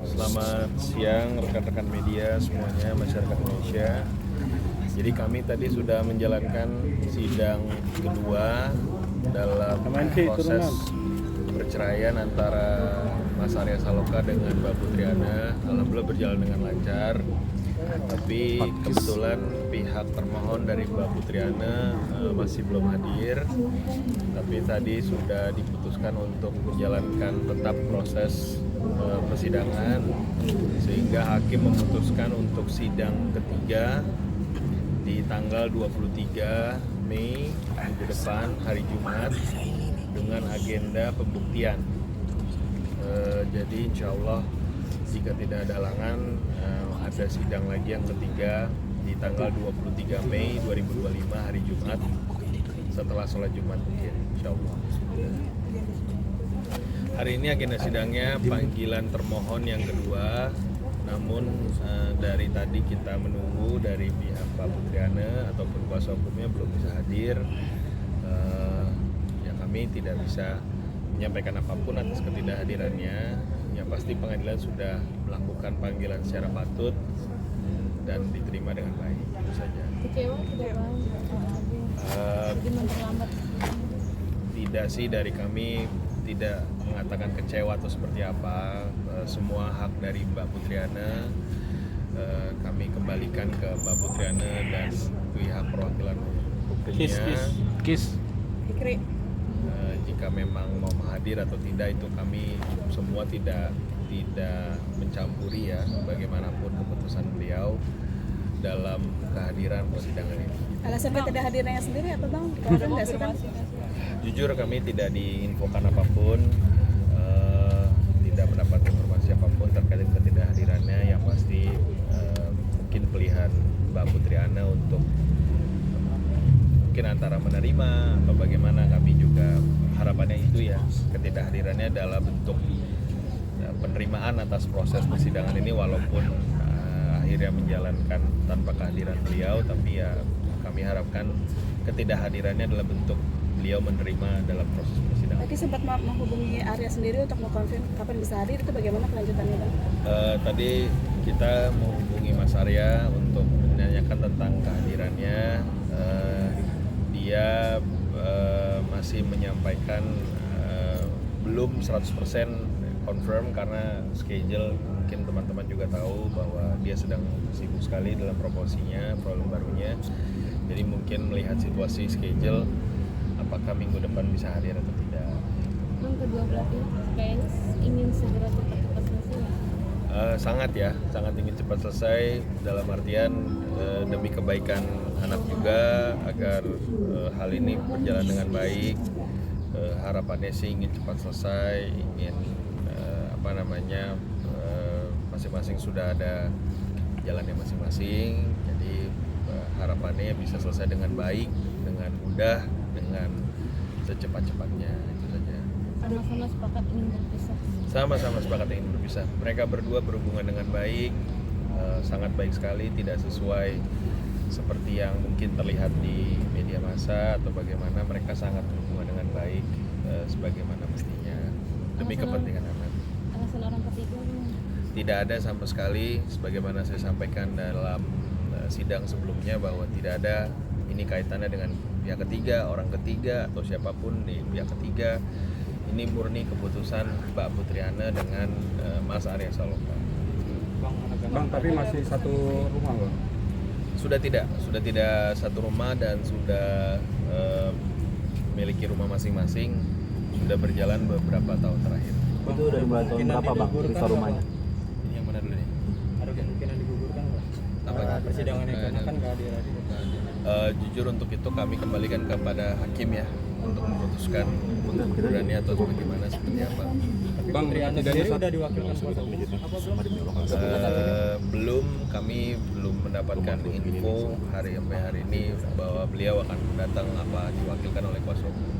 Selamat siang rekan-rekan media semuanya, masyarakat Indonesia. Jadi kami tadi sudah menjalankan sidang kedua dalam proses perceraian antara Mas Arya Saloka dengan Mbak Putriana. Alhamdulillah berjalan dengan lancar. Tapi kebetulan pihak termohon dari Mbak Putriana masih belum hadir. Tapi tadi sudah diputuskan untuk menjalankan tetap proses persidangan, sehingga hakim memutuskan untuk sidang ketiga di tanggal 23 Mei minggu depan, hari Jumat, dengan agenda pembuktian. Jadi insya Allah jika tidak ada halangan, ada sidang lagi yang ketiga di tanggal 23 Mei 2025 hari Jumat setelah sholat Jumat mungkin, insya Allah. Hari ini agenda sidangnya panggilan termohon yang kedua, namun dari tadi kita menunggu dari pihak Mbak Putriana ataupun kuasa hukumnya belum bisa hadir. Ya kami tidak bisa menyampaikan apapun atas ketidakhadirannya. Yang pasti pengadilan sudah melakukan panggilan secara patut dan diterima dengan baik, itu saja. Kecewa tidak Bang? Jadi memperlambat? Tidak sih, dari kami tidak mengatakan kecewa atau seperti apa. Semua hak dari Mbak Putriana kami kembalikan ke Mbak Putriana dan pihak perwakilan hukumnya. Jika memang mau hadir atau tidak itu kami semua tidak mencampuri ya, bagaimanapun keputusan beliau dalam kehadiran persidangan ini. Alasan ketidakhadirnya sendiri apa Bang? Ada nggak sih Bang? Jujur kami tidak diinfokan apapun, tidak mendapat informasi apapun terkait ketidakhadirannya. Yang pasti mungkin pilihan Mbak Putriana untuk mungkin antara menerima atau bagaimana, kami juga harapannya itu ya, ketidakhadirannya adalah bentuk penerimaan atas proses persidangan ini, walaupun akhirnya menjalankan tanpa kehadiran beliau, tapi ya kami harapkan ketidakhadirannya adalah bentuk beliau menerima dalam proses persidangan. Tadi sempat menghubungi Arya sendiri untuk mengkonfirm kapan bisa hadir, itu bagaimana kelanjutannya Bang? Tadi kita menghubungi Mas Arya untuk menanyakan tentang kehadirannya. Dia masih menyampaikan belum 100% confirm karena schedule, mungkin teman-teman juga tahu bahwa dia sedang sibuk sekali dalam promosinya, program barunya. Jadi mungkin melihat situasi schedule, apakah minggu depan bisa hadir atau tidak. Bang, kedua belah pihak kayaknya ingin segera cepat-cepat selesai ya? Sangat ingin cepat selesai, dalam artian demi kebaikan anak juga, agar hal ini berjalan dengan baik. Harapannya sih ingin cepat selesai, ingin masing-masing sudah ada jalannya masing-masing. Jadi harapannya bisa selesai dengan baik, dengan mudah, dengan secepat-cepatnya, itu saja. Sama-sama sepakat ingin berpisah? Sama-sama sepakat ingin berpisah. Mereka berdua berhubungan dengan baik, sangat baik sekali, tidak sesuai seperti yang mungkin terlihat di media massa atau bagaimana. Mereka sangat berhubungan dengan baik, sebagaimana mestinya, demi kepentingan anak. Alasan orang ketiga? Tidak ada sama sekali, sebagaimana saya sampaikan dalam sidang sebelumnya, bahwa tidak ada ini kaitannya dengan pihak ketiga, orang ketiga, atau siapapun di pihak ketiga. Ini murni keputusan Mbak Putriana dengan Mas Arya Saloka. Bang, tapi masih satu rumah Bang? Sudah tidak satu rumah dan sudah memiliki rumah masing-masing, sudah berjalan beberapa tahun terakhir. Itu dari mulai tahun berapa Bang, cerita rumahnya? Ini yang mana dulu nih? Ada kemungkinan digugurkan Bang? Apa? Persidangan yang kan nggak hadir. Jujur untuk itu kami kembalikan kepada hakim ya, untuk memutuskan pengundurannya atau bagaimana, seperti apa. Bang, sendiri udah diwakilkan kuasa hukum? Belum, kami belum mendapatkan info hari ini bahwa beliau akan datang apa diwakilkan oleh kuasa hukum.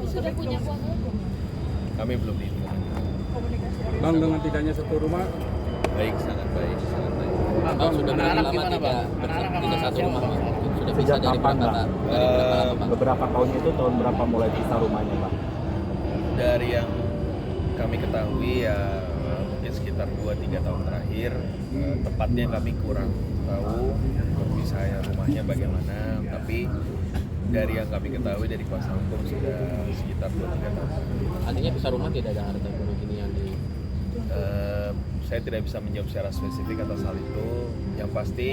Sudah punya kuasa hukum? Kami belum diinfokan. Bang, dengan tidaknya satu rumah, Baik, sangat baik. Bang, sudah berapa lama tidak satu rumah Bang? Sudah bisa dari berapa lama Bang? Beberapa tahun itu tahun berapa mulai pisah rumahnya Bang? Dari yang kami ketahui ya mungkin sekitar sekitar 2-3 tahun terakhir. Tepatnya kami kurang tahu misalnya rumahnya bagaimana, tapi dari yang kami ketahui dari kuasa hukum sudah sekitar 2-3 tahun. Artinya bisa rumah tidak ada harta gunung ini yang di Saya tidak bisa menjawab secara spesifik atas hal itu. Yang pasti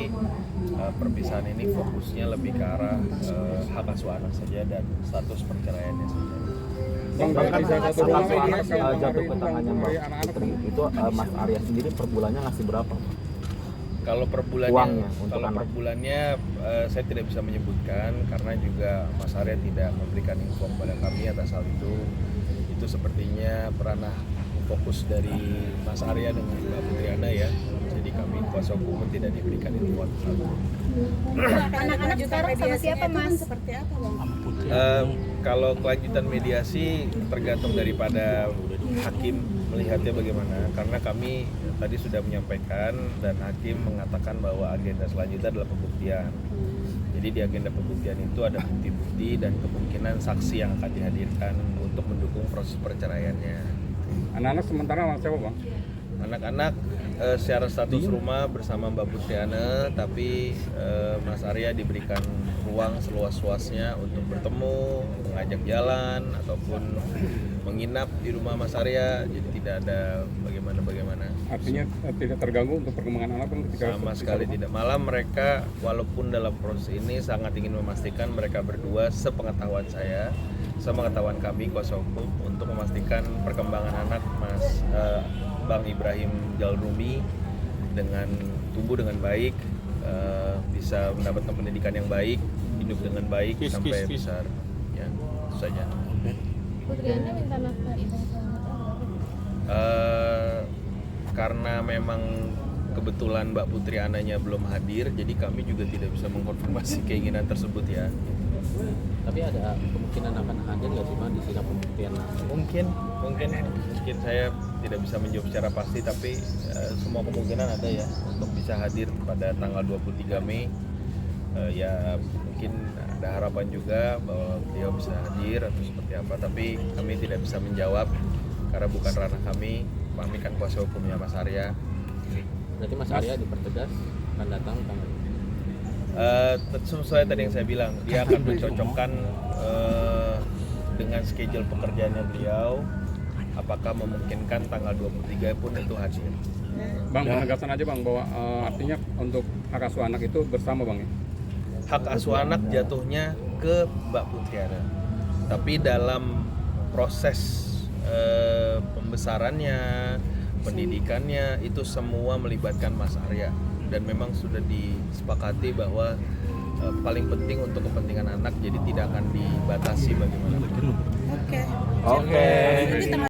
perpisahan ini fokusnya lebih ke arah hak asuh anak saja dan status perceraiannya saja. Bang, kan bisa satu rumah asuh anak ini jatuh ke tangannya Mbak Putri itu Mas Arya sendiri per bulannya ngasih berapa? Kalau per Uangnya bulannya, untuk kalau per anak. bulannya saya tidak bisa menyebutkan karena juga Mas Arya tidak memberikan info kepada kami atas hal itu. Itu sepertinya ranah fokus dari Mas Arya dengan Mbak Putriana ya. Jadi kami kuasa hukum tidak diberikan info atas hal itu. Anak-anak sekarang sama siapa Mas? Seperti apa Bang? Kalau kelanjutan mediasi tergantung daripada hakim melihatnya bagaimana, karena kami tadi sudah menyampaikan dan hakim mengatakan bahwa agenda selanjutnya adalah pembuktian. Jadi di agenda pembuktian itu ada bukti-bukti dan kemungkinan saksi yang akan dihadirkan untuk mendukung proses perceraiannya. anak-anak sementara sama siapa Bang? Anak-anak secara status rumah bersama Mbak Putriana, tapi Mas Arya diberikan ruang seluas-luasnya untuk bertemu, mengajak jalan ataupun menginap di rumah Mas Arya. Jadi tidak ada bagaimana. Artinya tidak terganggu untuk perkembangan anak Bang ketika Sama sekali tidak. Malah mereka walaupun dalam proses ini sangat ingin memastikan mereka berdua sepengetahuan saya, sepengetahuan kami kuasa hukum untuk memastikan perkembangan anak Mas Bang Ibrahim Jalrumi dengan tumbuh dengan baik, bisa mendapatkan pendidikan yang baik, hidup dengan baik sampai besar. Ya, itu saja. Putriana minta nafkah ibu Karena memang kebetulan Mbak Putri Ananya belum hadir, jadi kami juga tidak bisa mengkonfirmasi keinginan tersebut ya. Tapi ada kemungkinan akan hadir nggak sih Bang di sidang pembuktian? Mungkin saya tidak bisa menjawab secara pasti, tapi semua kemungkinan ada ya untuk bisa hadir pada tanggal 23 Mei. Ya mungkin ada harapan juga bahwa beliau bisa hadir atau seperti apa, tapi kami tidak bisa menjawab karena bukan ranah kami kan kuasa hukumnya Mas Arya. Berarti Mas Arya dipertegas akan datang tanggal Sesuai tadi yang saya bilang, dia akan mencocokkan dengan schedule pekerjaannya beliau, apakah memungkinkan tanggal 23 pun itu hadir. Bang, penegasan aja Bang bahwa artinya untuk hak asuh anak itu bersama Bang ya? Hak asuh anak jatuhnya ke Mbak Putriana, tapi dalam proses pembesarannya, pendidikannya itu semua melibatkan Mas Arya, dan memang sudah disepakati bahwa paling penting untuk kepentingan anak, jadi tidak akan dibatasi bagaimana. Oke.